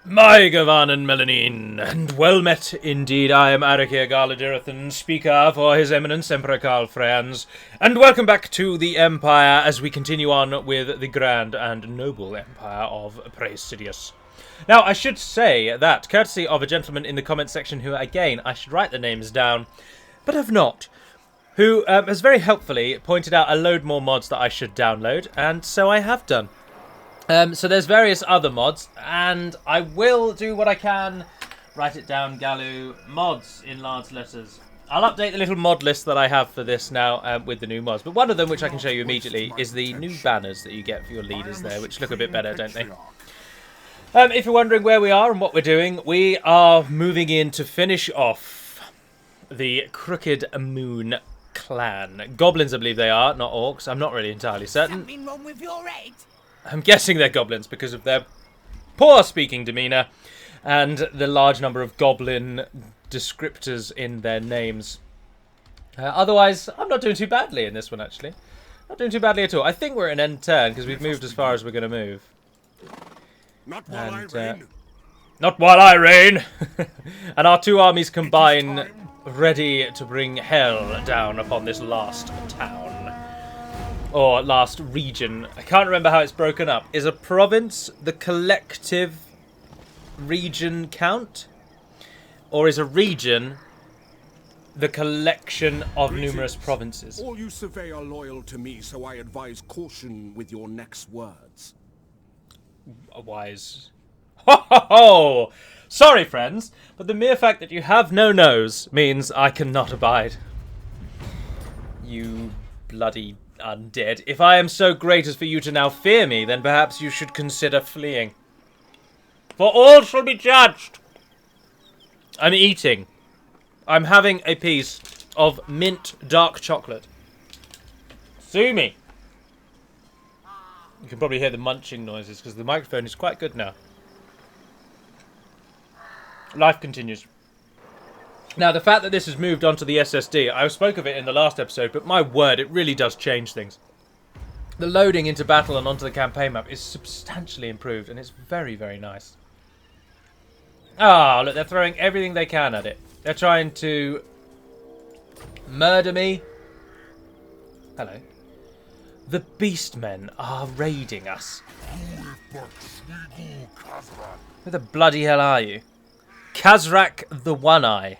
My Gavan and Melanine, and well met indeed. I am Arakir Garladirothan, speaker for His Eminence Emperor Karl Frans, and welcome back to the Empire as we continue on with the grand and noble Empire of Praesidius. Now, I should say that, courtesy of a gentleman in the comment section who, again, I should write the names down, but have not, who has very helpfully pointed out a load more mods that I should download, and so I have done. So there's various other mods, and I will do what I can. Write it down, Galu. Mods in large letters. I'll update the little mod list that I have for this now with the new mods. But one of them, which I can show you immediately, is the new banners that you get for your leaders there, which look a bit better, don't they? If you're wondering where we are and what we're doing, we are moving in to finish off the Crooked Moon clan. Goblins, I believe they are, not orcs. I'm not really entirely certain. Something wrong with your head? I'm guessing they're goblins because of their poor speaking demeanour and the large number of goblin descriptors in their names. Otherwise, I'm not doing too badly in this one, actually. Not doing too badly at all. I think we're at an end turn because we've moved as far as we're going to move. Not while I reign. Not while I reign! And our two armies combine, ready to bring hell down upon this last town. Or last region. I can't remember how it's broken up. Is a province the collective region count? Or is a region the collection of numerous provinces? All you survey are loyal to me, so I advise caution with your next words. Wise. Ho ho ho! Sorry, friends, but the mere fact that you have no nose means I cannot abide. You bloody undead. If I am so great as for you to now fear me, then perhaps you should consider fleeing. For all shall be judged. I'm eating. I'm having a piece of mint dark chocolate. Sue me. You can probably hear the munching noises because the microphone is quite good now. Life continues. Now, the fact that this has moved onto the SSD, I spoke of it in the last episode, but my word, it really does change things. The loading into battle and onto the campaign map is substantially improved, and it's very, very nice. Ah, look, they're throwing everything they can at it. They're trying to murder me. Hello. The Beastmen are raiding us. Who the bloody hell are you? Kazrak the One-Eye.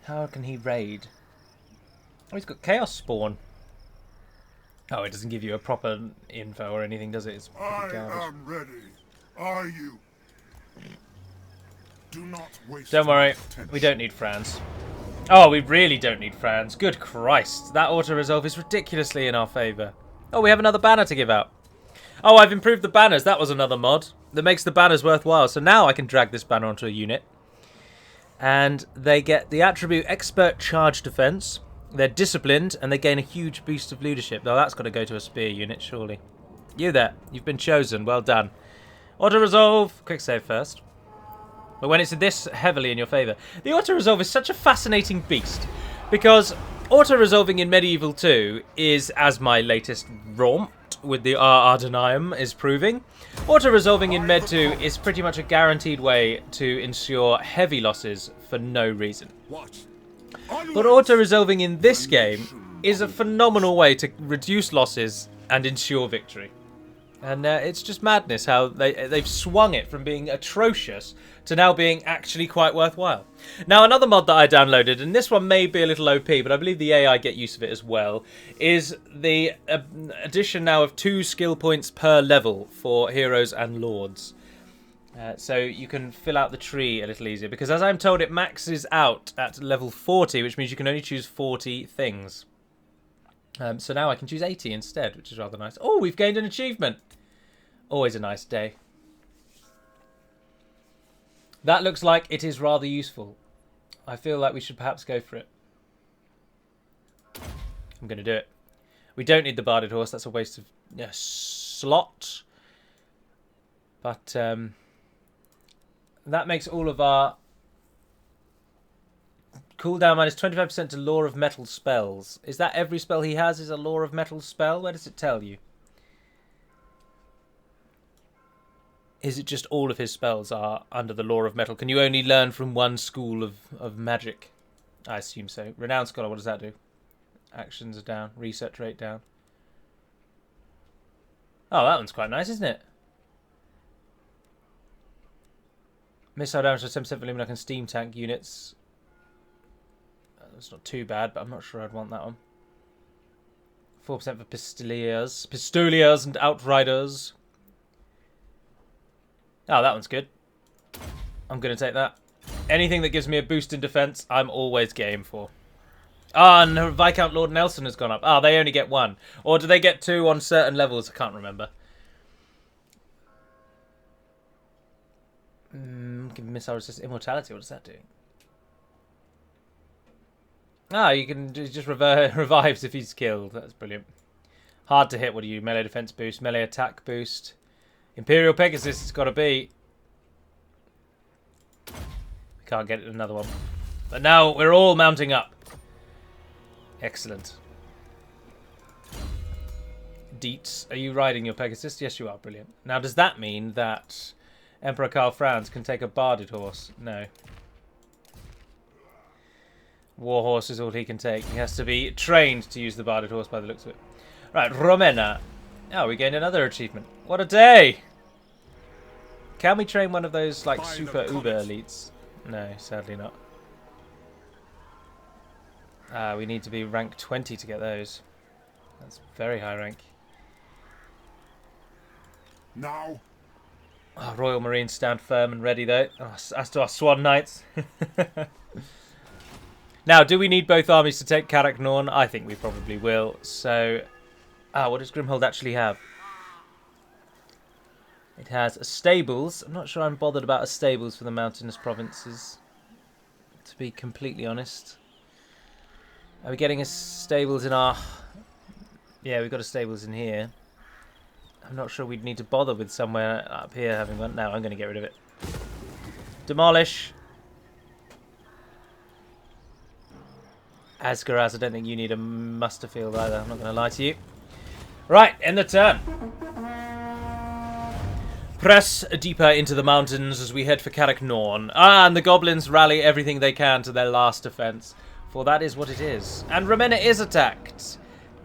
How can he raid? Oh, he's got Chaos Spawn. Oh, it doesn't give you a proper info or anything, does it? It's I am ready. Are you? Do not waste. Don't worry, we don't need Franz. Oh, we really don't need Franz. Good Christ, that auto-resolve is ridiculously in our favour. Oh, we have another banner to give out. Oh, I've improved the banners. That was another mod that makes the banners worthwhile. So now I can drag this banner onto a unit. And they get the attribute Expert Charge Defense. They're disciplined, and they gain a huge boost of leadership. Though that's got to go to a spear unit, surely. You there. You've been chosen. Well done. Auto-resolve. Quick save first. But when it's this heavily in your favour. The auto-resolve is such a fascinating beast. Because auto-resolving in Medieval 2 is, as my latest romp with the Ardenium is proving, auto-resolving in Med 2 is pretty much a guaranteed way to ensure heavy losses for no reason. But auto-resolving in this game is a phenomenal way to reduce losses and ensure victory. And it's just madness how they've swung it from being atrocious to now being actually quite worthwhile. Now, another mod that I downloaded, and this one may be a little OP, but I believe the AI get use of it as well, is the addition now of 2 skill points per level for heroes and lords. So you can fill out the tree a little easier, because as I'm told, it maxes out at level 40, which means you can only choose 40 things. So now I can choose 80 instead, which is rather nice. Oh, we've gained an achievement. Always a nice day. That looks like it is rather useful. I feel like we should perhaps go for it. I'm going to do it. We don't need the Barded Horse. That's a waste of slot. But that makes all of our cooldown minus 25% to Law of Metal spells. Is that every spell he has is a Law of Metal spell? Where does it tell you? Is it just all of his spells are under the law of metal? Can you only learn from one school of magic? I assume so. Renowned Scholar, what does that do? Actions are down. Research rate down. Oh, that one's quite nice, isn't it? Missile damage to 7% for Luminac and Steam Tank units. That's not too bad, but I'm not sure I'd want that one. 4% for Pistoliers and Outriders. Oh, that one's good. I'm going to take that. Anything that gives me a boost in defense, I'm always game for. Ah, and Viscount Lord Nelson has gone up. Ah, they only get 1. Or do they get 2 on certain levels? I can't remember. Give missile resist immortality. What does that do? Ah, you can just revives if he's killed. That's brilliant. Hard to hit. What are you? Melee defense boost, melee attack boost. Imperial Pegasus, it's got to be. We can't get another one. But now we're all mounting up. Excellent. Dietz, are you riding your Pegasus? Yes, you are. Brilliant. Now, does that mean that Emperor Karl Franz can take a barded horse? No. Warhorse is all he can take. He has to be trained to use the barded horse by the looks of it. Right, Romena. Oh, we gained another achievement. What a day! Can we train one of those, like, super uber elites? No, sadly not. We need to be rank 20 to get those. That's very high rank. Now. Oh, Royal Marines stand firm and ready, though. Oh, as to our Swan Knights. Now, do we need both armies to take Karak Norn? I think we probably will. So, what does Grimhold actually have? It has a stables. I'm not sure I'm bothered about a stables for the mountainous provinces, to be completely honest. Are we getting a stables in our... Yeah, we've got a stables in here. I'm not sure we'd need to bother with somewhere up here having one. No, I'm going to get rid of it. Demolish. Asgaraz, I don't think you need a muster field either. I'm not going to lie to you. Right, end the turn. Press deeper into the mountains as we head for Karak Norn. Ah, and the goblins rally everything they can to their last defense. For that is what it is. And Romena is attacked.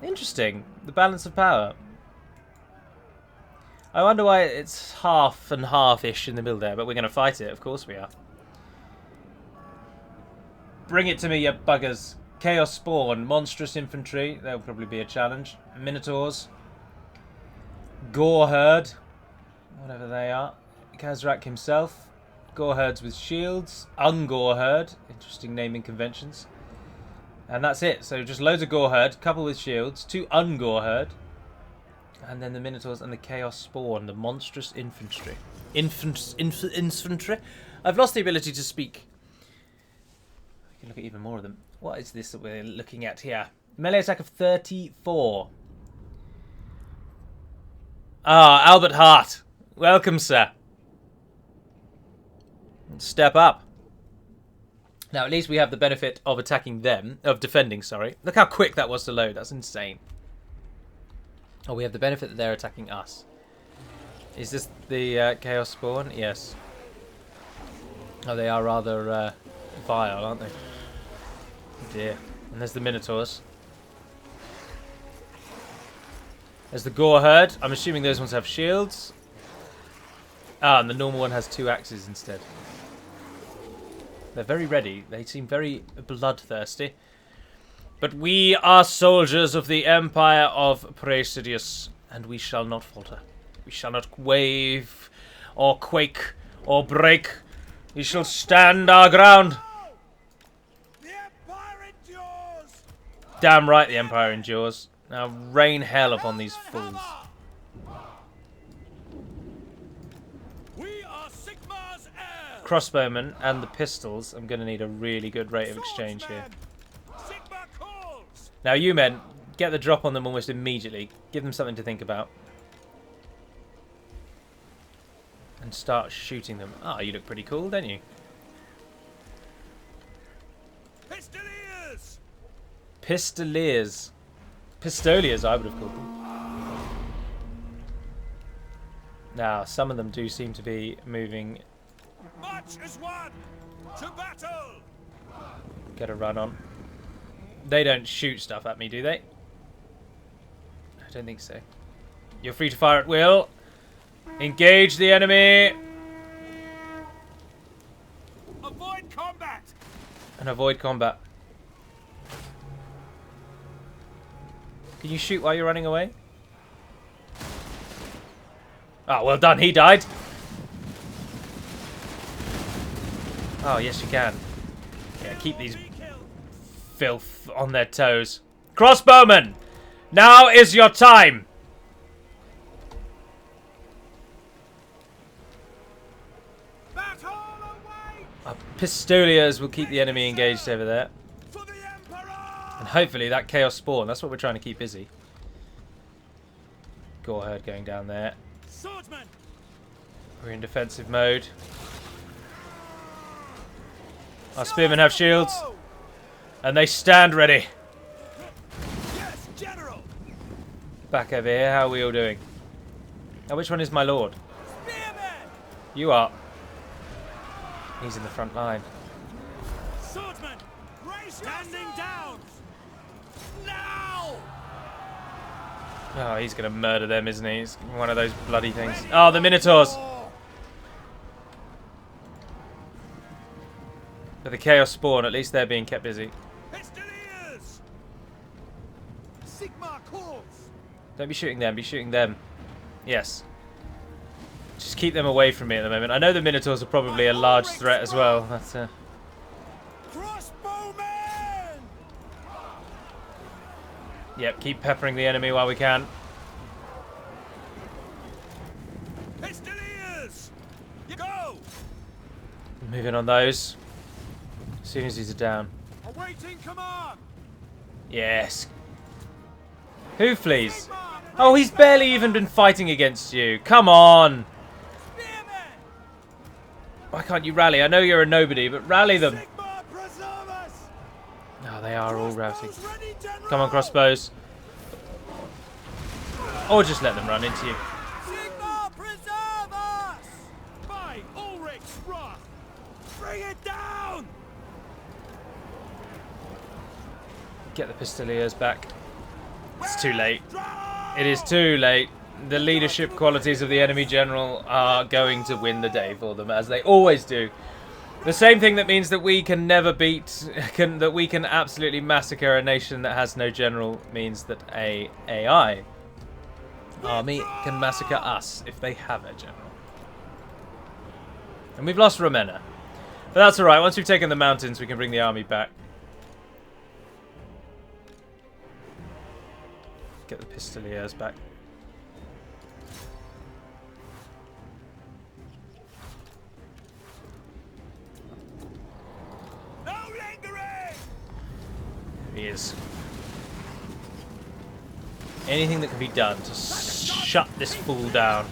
Interesting. The balance of power. I wonder why it's half and half-ish in the middle there, but we're going to fight it. Of course we are. Bring it to me, you buggers. Chaos Spawn. Monstrous Infantry. That'll probably be a challenge. Minotaurs. Gore Herd. Whatever they are. Kazrak himself. Gore Herds with shields. Ungore Herd. Interesting naming conventions. And that's it. So just loads of Gore Herd, couple with shields, 2 Ungore Herd, and then the Minotaurs and the Chaos Spawn, the Monstrous Infantry. Infantry? I've lost the ability to speak. We can look at even more of them. What is this that we're looking at here? Melee attack of 34. Ah, Albert Hart. Welcome, sir. Step up. Now, at least we have the benefit of attacking them, of defending, sorry. Look how quick that was to load. That's insane. Oh, we have the benefit that they're attacking us. Is this the Chaos Spawn? Yes. Oh, they are rather vile, aren't they? Oh dear. And there's the Minotaurs. There's the Gore Herd. I'm assuming those ones have shields. Ah, and the normal one has 2 axes instead. They're very ready. They seem very bloodthirsty. But we are soldiers of the Empire of Praesidius, and we shall not falter. We shall not wave, or quake, or break. We shall stand our ground. The Empire endures! Damn right the Empire endures. Now rain hell upon these fools. Crossbowmen and the pistols. I'm going to need a really good rate of exchange here. Now you men, get the drop on them almost immediately. Give them something to think about. And start shooting them. Ah, you look pretty cool, don't you? Pistoliers! Pistoliers. Pistoliers, I would have called them. Now, some of them do seem to be moving. March as one to battle. Get a run on. They don't shoot stuff at me, do they? I don't think so. You're free to fire at will. Engage the enemy. Avoid combat. And avoid combat. Can you shoot while you're running away? Ah, well done. He died. Oh, yes you can. Yeah, keep these filth on their toes. Crossbowmen! Now is your time! Our Pistoliers will keep the enemy engaged over there. And hopefully that Chaos Spawn, that's what we're trying to keep busy. Goreherd going down there. Swordsman. We're in defensive mode. Our spearmen have shields. And they stand ready. Yes, General. Back over here, how are we all doing? Now, which one is my lord? Spearman. You are. He's in the front line. Swordsman. Standing down. Now. Oh, he's going to murder them, isn't he? He's one of those bloody things. Oh, the Minotaurs! But the Chaos Spawn, at least they're being kept busy. Pistoliers. Sigma calls. Don't be shooting them, be shooting them. Yes. Just keep them away from me at the moment. I know the Minotaurs are probably a large threat as well. That's Crossbowmen. Yep, keep peppering the enemy while we can. Pistoliers. You go. Moving on those. As soon as these are down. Awaiting command. Yes. Who flees? Oh, he's barely even been fighting against you. Come on. Spearmen. Why can't you rally? I know you're a nobody, but rally them. Sigma preserve us. Oh, they are all routing. Crossbows ready, General. Come on, crossbows. Or just let them run into you. Sigma preserve us. By Ulrich's wrath. Bring it down. Get the Pistoliers back. It's too late. It is too late. The leadership qualities of the enemy general are going to win the day for them, as they always do. The same thing that means that we can never beat, that we can absolutely massacre a nation that has no general, means that a AI army can massacre us if they have a general. And we've lost Ravenna. But that's alright, once we've taken the mountains we can bring the army back. Get the Pistoliers back. No lingering. He is. Anything that can be done to shut this fool down.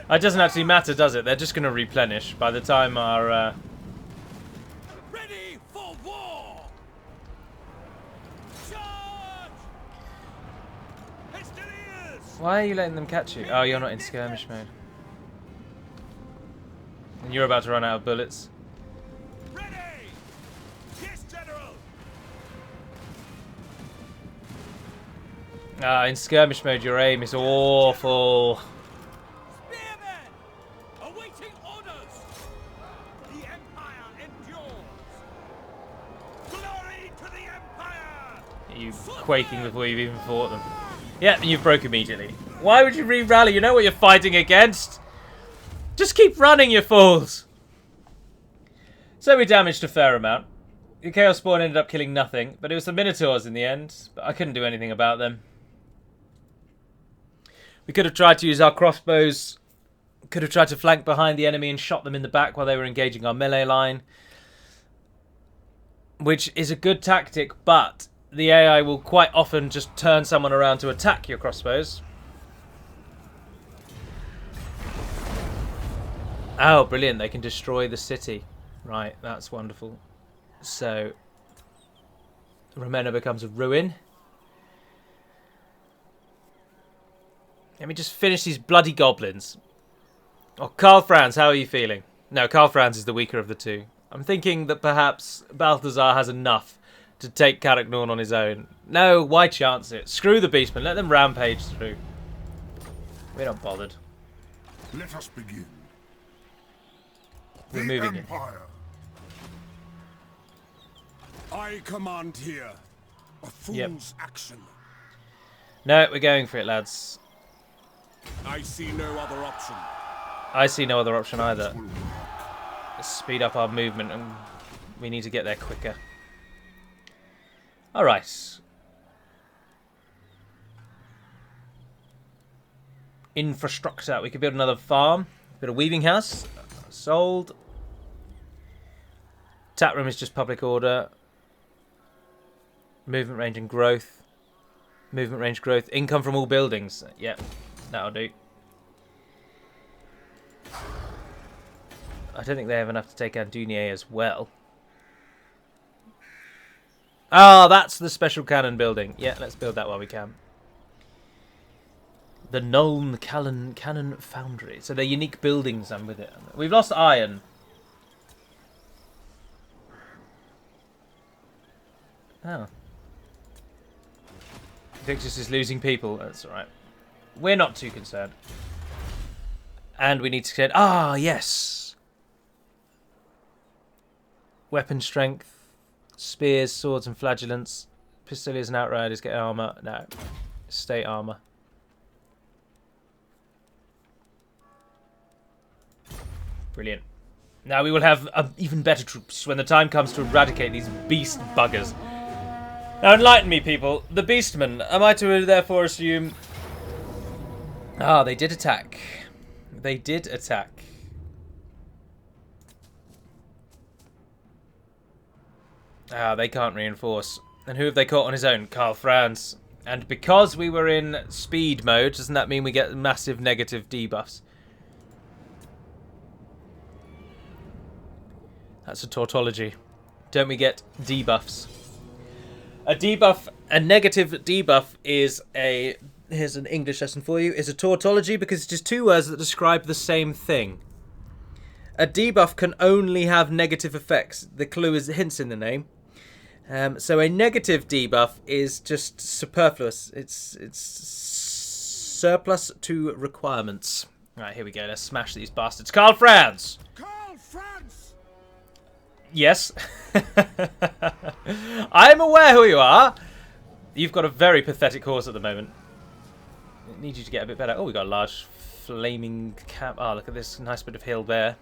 It doesn't actually matter, does it? They're just going to replenish by the time our... Ready for war. Charge. Pistoliers. Why are you letting them catch you? Oh, you're not in skirmish mode. And you're about to run out of bullets. Ready. Yes, General. In skirmish mode, your aim is awful. Spearmen. Awaiting orders. The Empire endures. Glory to the Empire. You quaking before you've even fought them. Yeah, and you've broke immediately. Why would you re-rally? You know what you're fighting against. Just keep running, you fools. So we damaged a fair amount. The Chaos Spawn ended up killing nothing, but it was the Minotaurs in the end. But I couldn't do anything about them. We could have tried to use our crossbows. Could have tried to flank behind the enemy and shot them in the back while they were engaging our melee line. Which is a good tactic, but the AI will quite often just turn someone around to attack your crossbows. Oh, brilliant. They can destroy the city. Right, that's wonderful. So, Ravenna becomes a ruin. Let me just finish these bloody goblins. Oh, Karl Franz, how are you feeling? No, Karl Franz is the weaker of the two. I'm thinking that perhaps Balthazar has enough to take Carricknorn on his own. No, why chance it? Screw the Beastmen. Let them rampage through. We're not bothered. Let us begin. We're The moving it. Empire. I command here. A fool's action. No, we're going for it, lads. I see no other option. I see no other option either. Will work. Let's speed up our movement, and we need to get there quicker. Alright. Infrastructure. We could build another farm. Build a weaving house. Sold. Tap room is just public order. Movement range and growth. Movement range growth. Income from all buildings. Yep, that'll do. I don't think they have enough to take Andunier as well. Ah, that's the special cannon building. Yeah, let's build that while we can. The Nuln Cannon Foundry. So they're unique buildings and with it. We've lost iron. Oh. Victus is losing people. That's alright. We're not too concerned. And we need to get... Ah, yes! Weapon strength. Spears, swords and flagellants. Pistoliers and outriders get armour. No. State armour. Brilliant. Now we will have even better troops when the time comes to eradicate these beast buggers. Now enlighten me, people. The Beastmen. Am I to therefore assume... Ah, they did attack. They did attack. Ah, they can't reinforce. And who have they caught on his own? Karl Franz. And because we were in speed mode, doesn't that mean we get massive negative debuffs? That's a tautology. Don't we get debuffs? A debuff, a negative debuff is a... Here's an English lesson for you. Is a tautology because it's just two words that describe the same thing. A debuff can only have negative effects. The clue is hints in the name. So a negative debuff is just superfluous. It's surplus to requirements. Right, here we go. Let's smash these bastards. Karl Franz! Karl Franz! Yes. I'm aware who you are. You've got a very pathetic horse at the moment. I need you to get a bit better. Oh, we got a large flaming camp. Oh, look at this nice bit of hill there.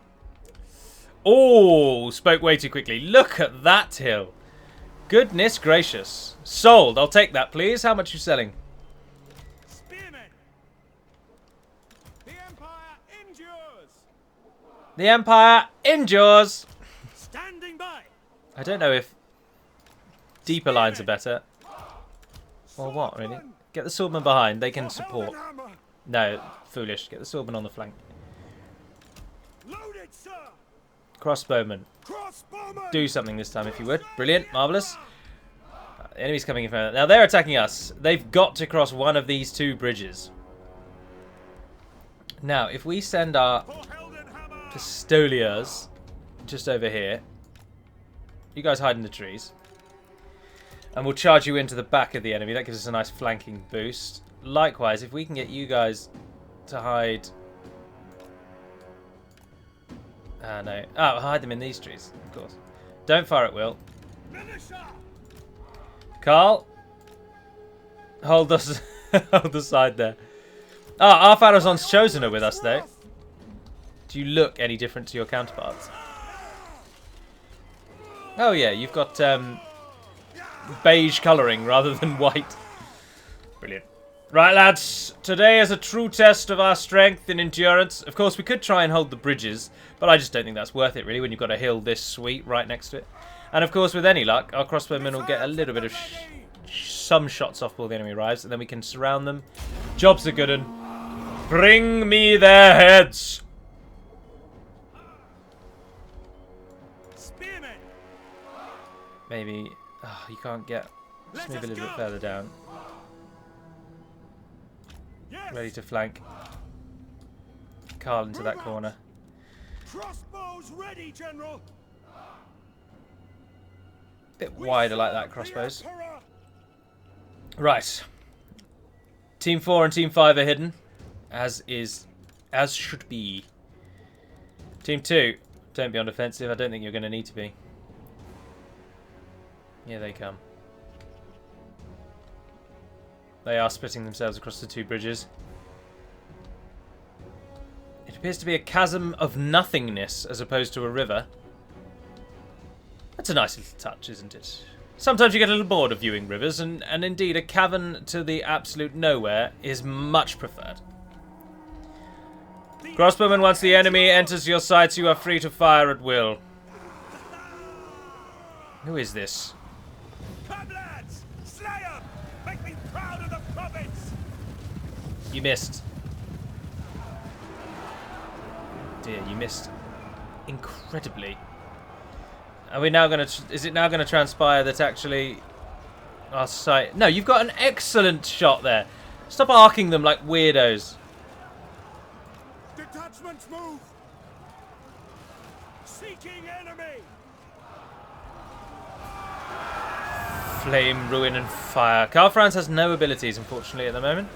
Oh, spoke way too quickly. Look at that hill. Goodness gracious. Sold. I'll take that, please. How much are you selling? Spearmen! The Empire endures! The Empire endures. Standing by! I don't know if deeper lines are better. Or what, really? Get the swordmen behind. They can support. No, foolish. Get the swordmen on the flank. Loaded, sir! Crossbowmen. Crossbowmen! Do something this time if you would. Brilliant. Marvellous. The enemy's coming in front of them. Now they're attacking us. They've got to cross one of these two bridges. Now, if we send our pistoliers just over here. You guys hide in the trees. And we'll charge you into the back of the enemy. That gives us a nice flanking boost. Likewise, if we can get you guys to hide... Ah, no. Oh, hide them in these trees, of course. Don't fire at will. Karl, hold us, hold the side there. Ah, our Pharazon's Chosen are with us, though. Do you look any different to your counterparts? Oh, yeah, you've got beige colouring rather than white. Brilliant. Right, lads. Today is a true test of our strength and endurance. Of course, we could try and hold the bridges, but I just don't think that's worth it, really, when you've got a hill this sweet right next to it. And, of course, with any luck, our crossbowmen will get a little bit of some shots off before the enemy arrives, and then we can surround them. Job's a good one. Bring me their heads! Spearmen! Maybe... Oh, you can't get... Just move a little bit further down. Ready to flank. Carl into that corner. Crossbows ready, General. Bit wider like that, crossbows. Right. Team 4 and Team 5 are hidden. As should be. Team 2, don't be on defensive. I don't think you're going to need to be. Here they come. They are splitting themselves across the 2 bridges. It appears to be a chasm of nothingness as opposed to a river. That's a nice little touch, isn't it? Sometimes you get a little bored of viewing rivers, and indeed a cavern to the absolute nowhere is much preferred. Crossbowman, once the enemy enters your sights, you are free to fire at will. Who is this? Come, lads! Slay 'em! Make me proud of the province! You missed. Dear, you missed incredibly. Are we now going to... Is it now going to transpire that actually our sight... No, you've got an excellent shot there. Stop arcing them like weirdos. Detachments move! Seeking enemy! Flame, ruin and fire. Karl Franz has no abilities, unfortunately, at the moment.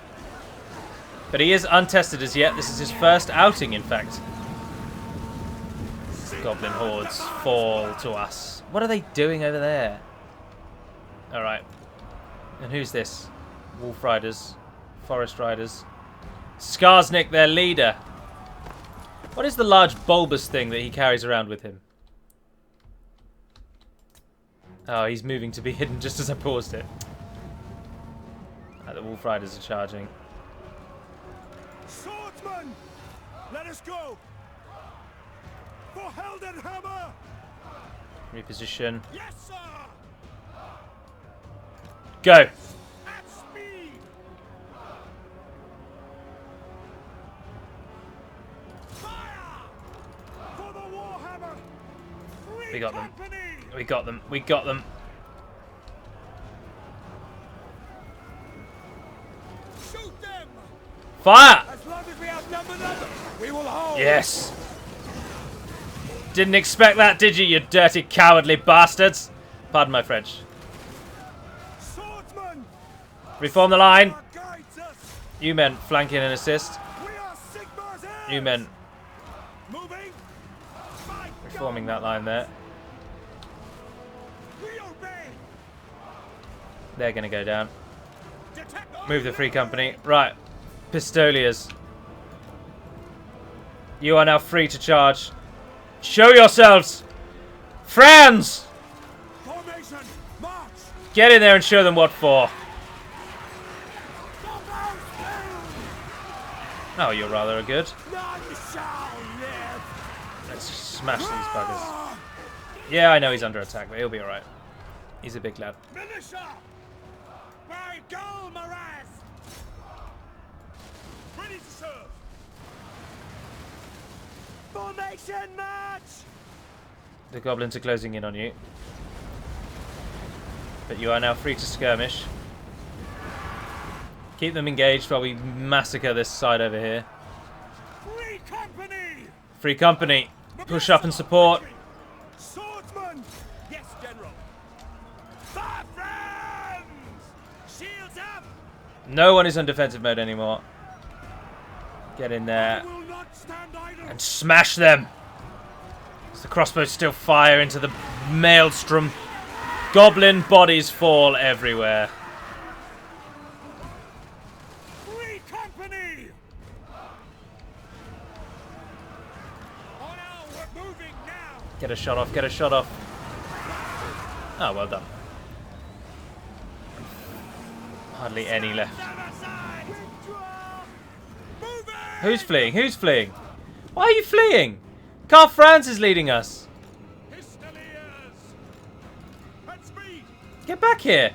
But he is untested as yet. This is his first outing, in fact. Goblin hordes fall to us. What are they doing over there? Alright. And who's this? Wolf Riders. Forest Riders. Skarsnik, their leader. What is the large bulbous thing that he carries around with him? Oh, he's moving to be hidden just as I paused it. The Wolf Riders are charging. Swordsman! Let us go! For Heldenhammer! Reposition. Yes, sir! Go! At speed! Fire! For the Warhammer! Free We got them. company! We got them. We got them. Shoot them! Fire! As long as we outnumber them, we will hold! Yes. Didn't expect that, did you, you dirty, cowardly bastards? Pardon my French. Swordsman! Reform the line. Sigmar guides us! You men, flank in and assist. We are Sigmar's heirs! You men, Moving! By reforming God, that line there. we obey! They're going to go down. Detect Move the free company. Right. Pistoliers. You are now free to charge. Show yourselves! Franz! Formation! March! Get in there and show them what for. Oh, you're rather good. None shall live! Let's smash these buggers. Yeah, I know he's under attack, but he'll be alright. He's a big lad. Militia! By Gol Maraz! Ready to serve! Formation march! The goblins are closing in on you. But you are now free to skirmish. Keep them engaged while we massacre this side over here. Free company! Free company. Push up and support. Swordsman! Yes, General! Fire friends! Shields up! No one is on defensive mode anymore. Get in there Will not stand idle! and smash them. As the crossbows still fire into the maelstrom. Goblin bodies fall everywhere. Free company! Oh no, we're moving now! Get a shot off, get a shot off. Oh, well done. Hardly any left. Stand aside! Withdraw! Moving! Who's fleeing? Who's fleeing? Why are you fleeing? Karl Franz is leading us. Pistoliers! At speed! Get back here.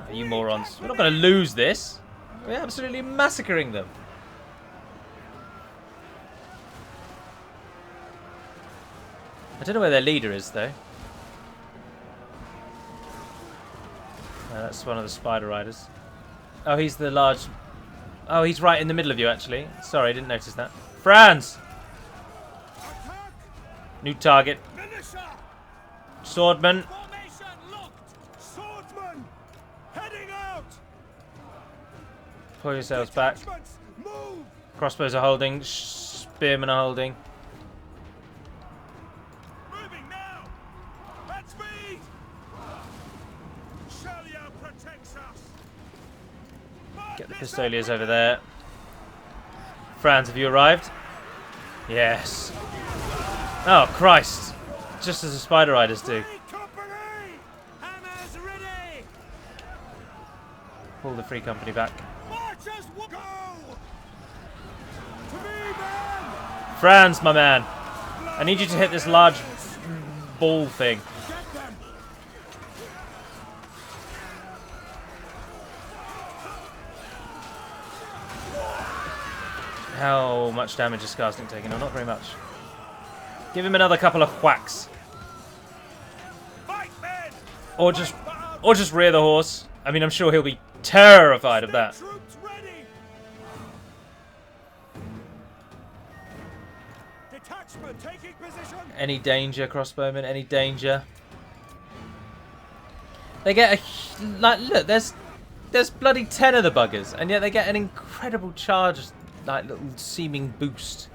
Oh, you morons. We're not going to lose this. We're absolutely massacring them. I don't know where their leader is, though. That's one of the spider riders. Oh, he's the large... Oh, he's right in the middle of you, actually. Sorry, I didn't notice that. Franz! Attack! New target. Militia! Swordman. Formation locked! Swordsman! Heading out! Pull yourselves back. Detachments, move! Crossbows are holding. Spearmen are holding. Moving now! At speed! Shalia protects us! Get the Pistoliers over there. Franz, have you arrived? Yes. Oh, Christ. Just as the Spider Riders do. Free company! Hammers ready! Pull the Free Company back. Marchers will go! To me, men! Franz, my man. I need you to hit this large ball thing. Get them! How much damage is Skarsnik taking? Oh, not very much. Give him another couple of whacks. Fight, men! Or just rear the horse. I mean, I'm sure he'll be terrified of that. Troops ready! Detachment taking position! Any danger, crossbowmen? Any danger? They get a... Like, look, there's bloody 10 of the buggers. And yet they get an incredible charge, like, little seeming boost.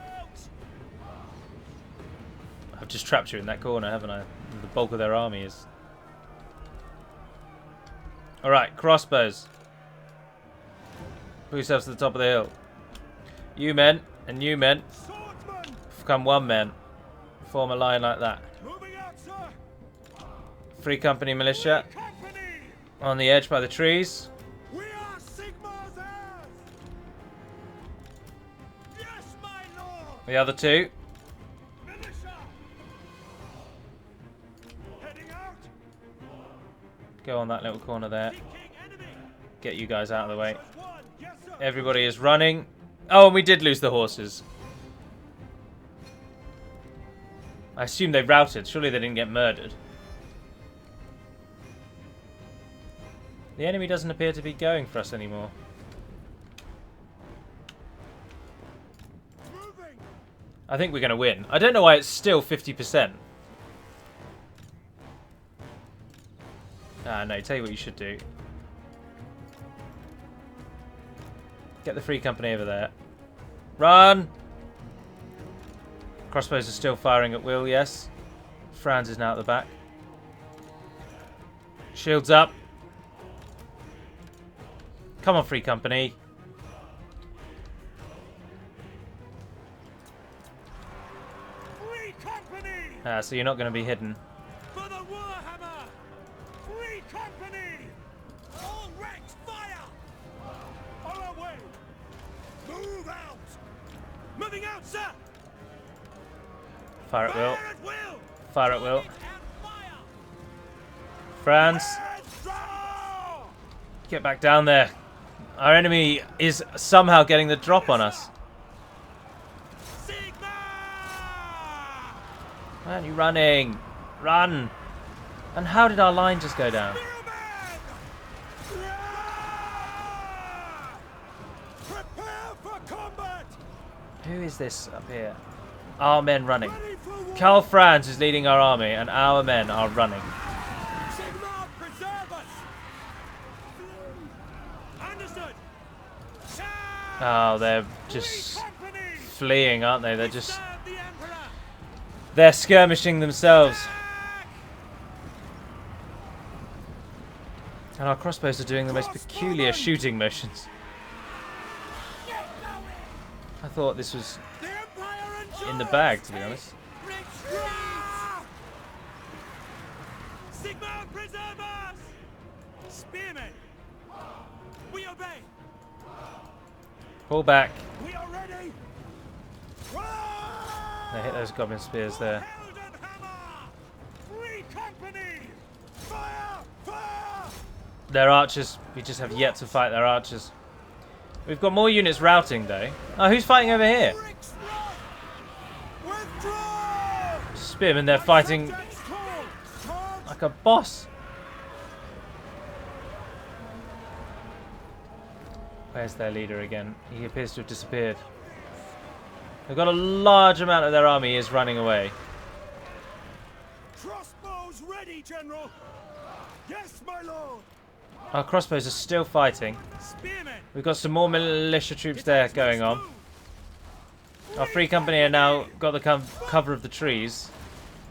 I've just trapped you in that corner, haven't I? The bulk of their army is... Alright, crossbows. Put yourselves to the top of the hill. You men, and you men. Swordsman! Become one man. Form a line like that. Moving out, sir! Free Company militia. Company! On the edge by the trees. We are Sigmar's heirs! Yes, my lord! The other two. Militia! Heading out! Go on that little corner there. Seeking enemy! Get you guys out of the way. One, yes, sir! Everybody is running. Oh, and we did lose the horses. I assume they routed. Surely they didn't get murdered. The enemy doesn't appear to be going for us anymore. Moving! I think we're going to win. I don't know why it's still 50%. Ah, no. Tell you what you should do. Get the Free Company over there. Run! Crossbows are still firing at will, yes. Franz is now at the back. Shields up. Come on, Free Company. Free company! Ah, so you're not going to be hidden. For the Warhammer! Free company! All ranks fire! On our way! Move out! Moving out, sir! Fire at will. Fire at will! Fire at will. And fire! Franz, And draw! get back down there. Our enemy is somehow getting the drop on us. Sigma! Why aren't you running? Run! And how did our line just go down? Spearmen! Prepare for combat! Who is this up here? Our men running. Ready for war! Karl Franz is leading our army and our men are running. Sigma, preserve us! Understood! Oh, they're Free just company! fleeing, aren't they? They're just... Serve the Emperor! They're skirmishing themselves. And our crossbows are doing the most peculiar shooting motions. I thought this was The Empire in the bag, to be honest. Retreat! Sigma, preserve us! Spearmen! We obey! Pull back. We are ready! They hit those goblin spears there. Heldenhammer! Free company! Fire! Fire! Their archers, we just have yet to fight their archers. We've got more units routing, though. Oh, who's fighting over here? Rick's Rock! Withdraw! Spearmen, they're fighting Subjects called! Charge! like a boss. Where's their leader again? He appears to have disappeared. They've got a large amount of their army is running away. Crossbows ready, General. Yes, my lord. Our crossbows are still fighting. Spearmen. We've got some more militia troops there going on. Our free company are now got the cover of the trees.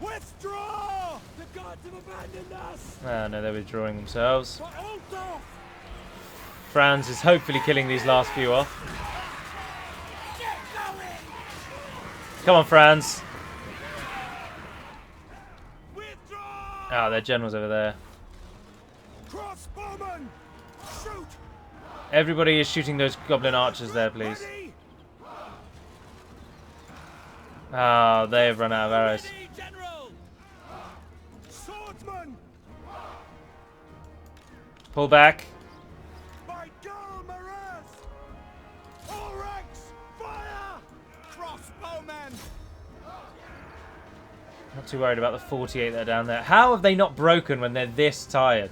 Withdraw! The gods have abandoned us. Oh no, they're withdrawing themselves. For Ulto. Franz is hopefully killing these last few off. Get going. Come on, Franz. Withdraw! Ah, their general's over there. Crossbowmen. Shoot. Everybody is shooting those goblin archers there, please. Ready. Ah, they've run out of arrows. Ready, General. Swordsman. Pull back. By Gal Maraz. All ranks, fire. Crossbowmen. Not too worried about the 48 that are down there. How have they not broken when they're this tired?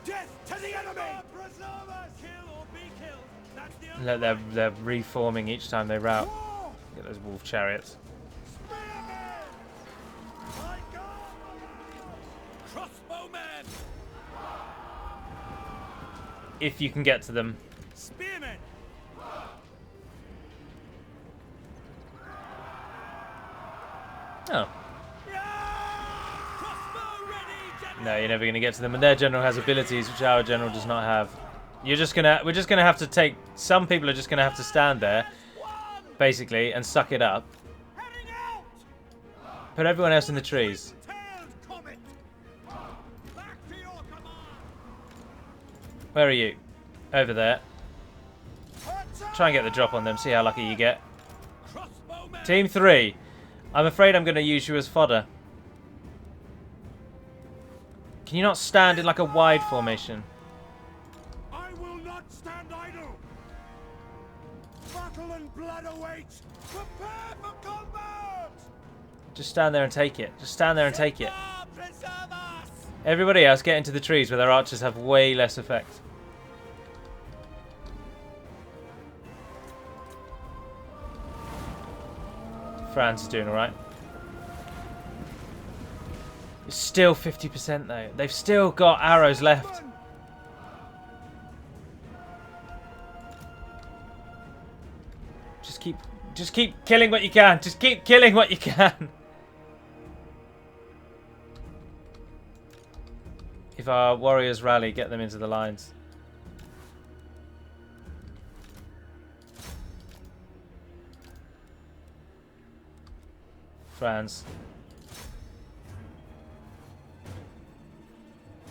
Death to the enemy. Preserve us. Kill or be killed. That's the only Look, they're reforming each time they rout. war. Look at those wolf chariots. Spearmen. By Gal Maraz. Crossbowmen. If you can get to them. Spearmen. Oh. Crossbow ready, General. No, you're never going to get to them. And their general has abilities which our general does not have. We're just gonna have to take. Some people are just gonna have to stand there, basically, and suck it up. Heading out. Put everyone else in the trees. Tails, Comet. Back to your command. Where are you? Over there. Attack! Try and get the drop on them. See how lucky you get. Crossbowmen. Team 3. I'm afraid I'm going to use you as fodder. Can you not stand in like a wide formation? I will not stand idle. Battle and blood awaits. Prepare for combat. Just stand there and take it. Just stand there and take it. Preserve us. Everybody else get into the trees where their archers have way less effect. France is doing alright. It's still 50% though. They've still got arrows left. Just keep killing what you can. Just keep killing what you can. If our warriors rally, get them into the lines. Franz.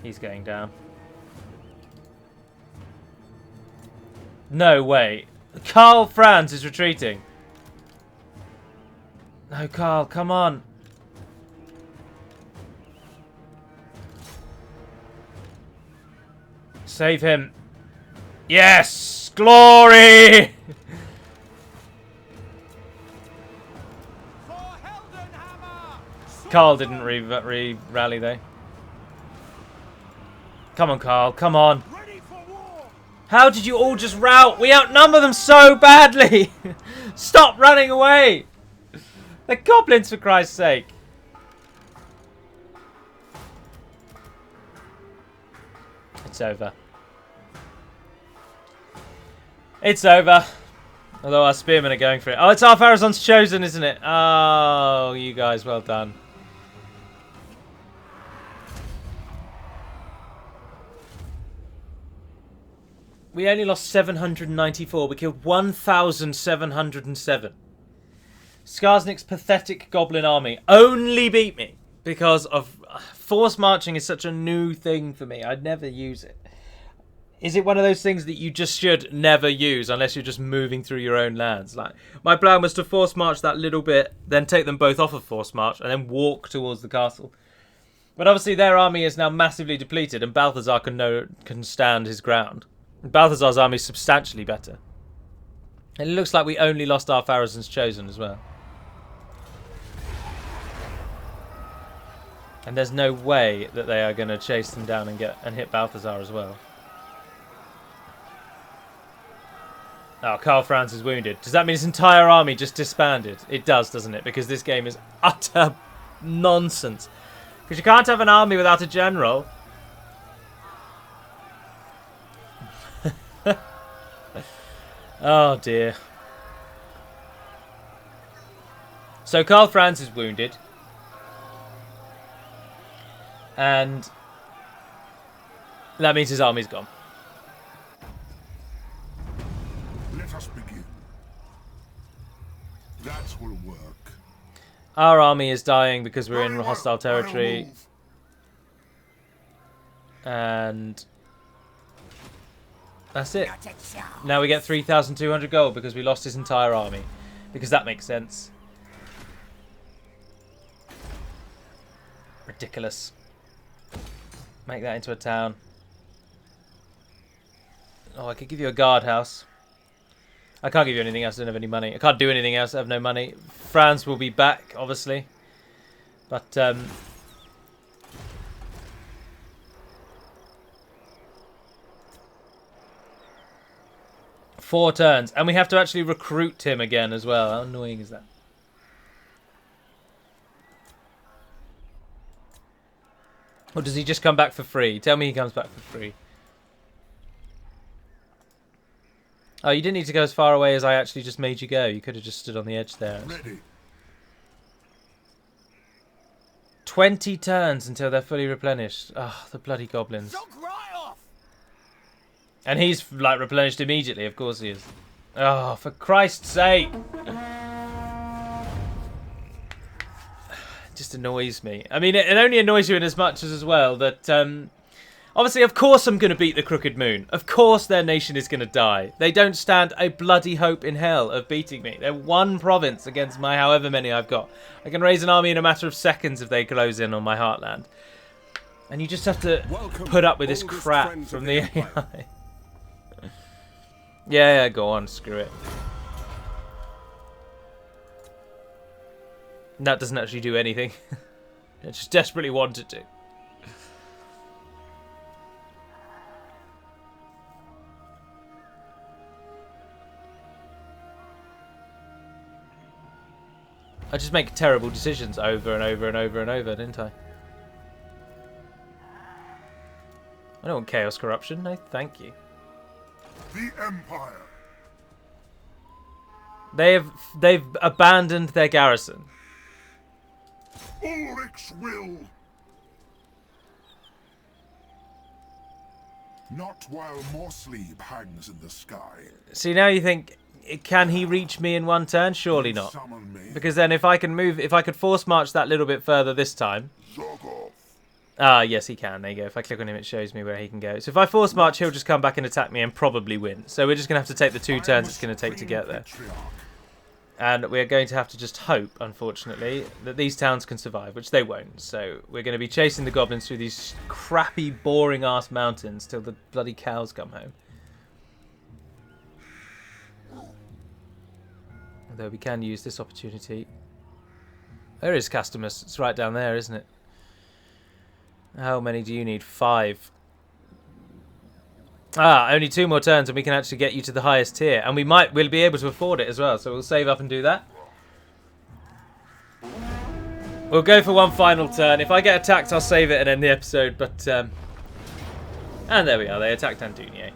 He's going down. No way. Karl Franz is retreating. No, Karl, come on. Save him. Yes! Glory! For Heldenhammer. Karl didn't rally though. Come on, Karl, come on. Ready for war. How did you all just rout? We outnumber them so badly. Stop running away. They're goblins, for Christ's sake. It's over. It's over. Although our spearmen are going for it. Oh, it's our Pharazon's chosen, isn't it? Oh, you guys, well done. We only lost 794. We killed 1,707. Skarsnik's pathetic goblin army only beat me because of force marching is such a new thing for me. I'd never use it. Is it one of those things that you just should never use unless you're just moving through your own lands? Like, my plan was to force march that little bit, then take them both off of force march, and then walk towards the castle. But obviously their army is now massively depleted, and Balthazar can stand his ground. Balthazar's army is substantially better. And it looks like we only lost our Pharazon's chosen as well. And there's no way that they are going to chase them down and hit Balthazar as well. Oh, Karl Franz is wounded. Does that mean his entire army just disbanded? It does, doesn't it? Because this game is utter nonsense. Because you can't have an army without a general. Oh, dear. So Karl Franz is wounded. And that means his army's gone. Let us begin. That will work. Our army is dying because we're in Very hostile well. territory. I'll move. And that's it. Now we get 3,200 gold because we lost his entire army. Because that makes sense. Ridiculous. Make that into a town. Oh, I could give you a guardhouse. I can't give you anything else. I don't have any money. I can't do anything else. I have no money. France will be back, obviously. But, 4 turns. And we have to actually recruit him again as well. How annoying is that? Or does he just come back for free? Tell me he comes back for free. Oh, you didn't need to go as far away as I actually just made you go. You could have just stood on the edge there. Ready. 20 turns until they're fully replenished. Oh, the bloody goblins. And he's, like, replenished immediately. Of course he is. Oh, for Christ's sake. Just annoys me. I mean, it only annoys you in as much as well that, obviously, of course I'm going to beat the Crooked Moon. Of course their nation is going to die. They don't stand a bloody hope in hell of beating me. They're one province against my however many I've got. I can raise an army in a matter of seconds if they close in on my heartland. And you just have to put up with this crap from the AI. Yeah, go on, screw it. That doesn't actually do anything. I just desperately wanted to. I just make terrible decisions over and over and over and over, didn't I? I don't want chaos corruption, no thank you. The Empire. They've abandoned their garrison. Ulrich's will. Not while more sleep hangs in the sky. See, now you think, can he reach me in one turn? Surely not. Summon me. Because then if I could force march that little bit further this time. Zorgov. Ah, yes, he can. There you go. If I click on him, it shows me where he can go. So if I force march, he'll just come back and attack me and probably win. So we're just going to have to take the 2 turns it's going to take to get there. And we're going to have to just hope, unfortunately, that these towns can survive, which they won't. So we're going to be chasing the goblins through these crappy, boring-ass mountains till the bloody cows come home. Although we can use this opportunity. There is Castamus. It's right down there, isn't it? How many do you need? 5. Ah, only 2 more turns and we can actually get you to the highest tier. And we'll be able to afford it as well. So we'll save up and do that. We'll go for one final turn. If I get attacked, I'll save it and end the episode. But, and there we are. They attacked Andunier.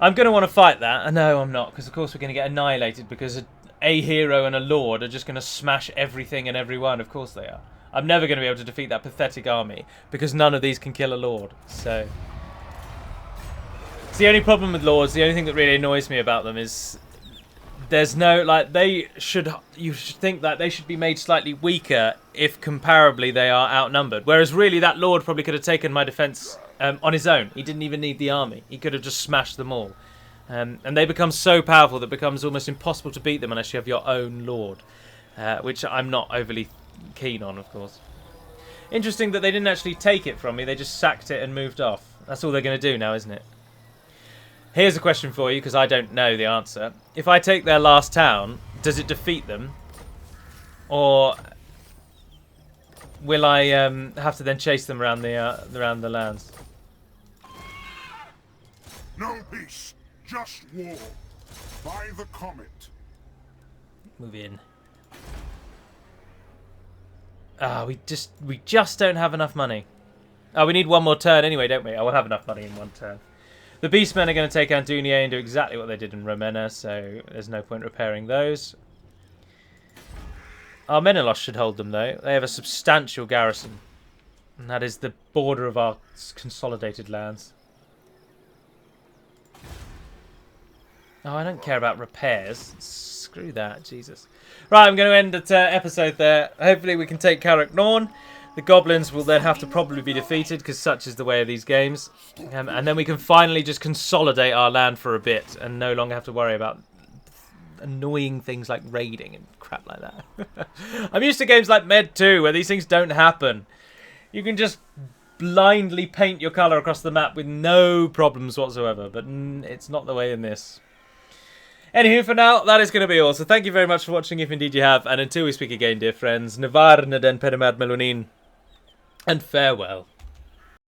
I'm going to want to fight that. No, I'm not. Because, of course, we're going to get annihilated. Because a hero and a lord are just going to smash everything and everyone. Of course they are. I'm never going to be able to defeat that pathetic army. Because none of these can kill a lord. So it's the only problem with lords. The only thing that really annoys me about them is there's no, like, you should think that they should be made slightly weaker if comparably they are outnumbered. Whereas really that lord probably could have taken my defense on his own. He didn't even need the army. He could have just smashed them all. And they become so powerful that it becomes almost impossible to beat them unless you have your own lord. Which I'm not overly keen on, of course. Interesting that they didn't actually take it from me. They just sacked it and moved off. That's all they're going to do now, isn't it? Here's a question for you, because I don't know the answer. If I take their last town, does it defeat them? Or will I have to then chase them around the lands? No peace, just war. By the comet. Move in. Ah, we just don't have enough money. Oh, we need one more turn anyway, don't we? I will have enough money in one turn. The Beastmen are going to take Andunia and do exactly what they did in Ravenna, so there's no point repairing those. Our Menelaus should hold them, though. They have a substantial garrison. And that is the border of our consolidated lands. Oh, I don't care about repairs. Screw that, Jesus. Right, I'm going to end the episode there. Hopefully we can take Carrick-Norn. The goblins will then have to probably be defeated, because such is the way of these games. And then we can finally just consolidate our land for a bit and no longer have to worry about annoying things like raiding and crap like that. I'm used to games like Med 2 where these things don't happen. You can just blindly paint your colour across the map with no problems whatsoever, but it's not the way in this. Anywho, for now, that is going to be all. So thank you very much for watching, if indeed you have. And until we speak again, dear friends, Navarna den Perimad Melonin, and farewell.